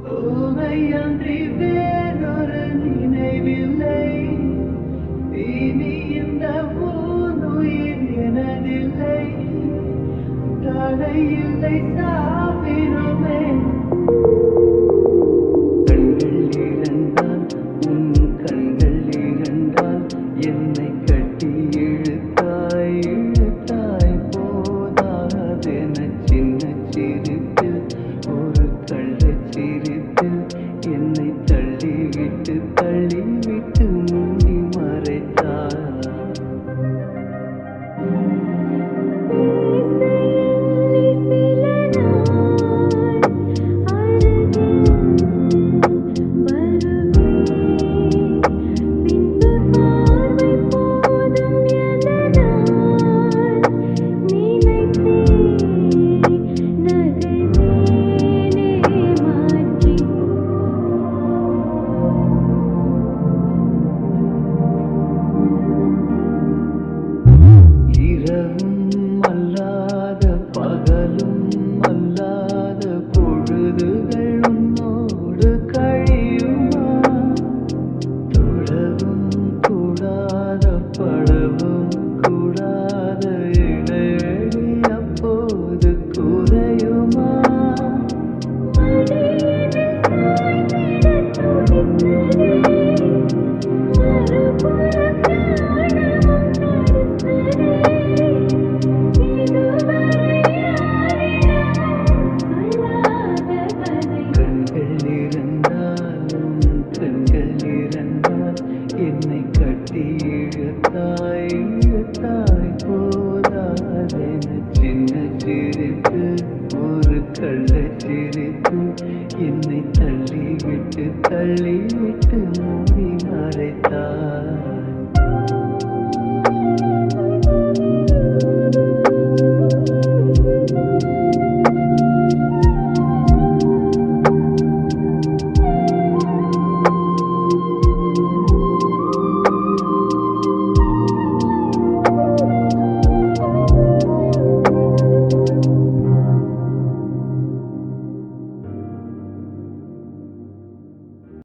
ஓமையன்றி வேறொரு நினைவில்லை. இனி இந்த பூனுயிர் எனதில்லை. தடையில்லை சாவிருமே. கண்கள் இரண்டால் உன் கண்கள் இரண்டால் என்னை கட்டி இழுத்தாய் இழுத்தாய் போதாதென சின்ன சிரிப்பில் ஒரு கள்ளச் சிரிப்பில் என்னை தள்ளிவிட்டு தள்ளிவிட்டு மூடி மறைத்தாய். இரவும் அல்லாத பகலும் அல்லாத பொழுதுகள் உன்னோடு கழியுமா? தொடவும் கூடாத படவும் கூடாத இடைவெளி அப்போது குறையுமா? என்னை கட்டி இழுத்தாய் இழுத்தாய் போதாதென சின்ன சிரிப்பு ஒரு கள்ளச் சிரிப்பு என்னை தள்ளிவிட்டு தள்ளிவிட்டு மூடி மறைத்தாய்.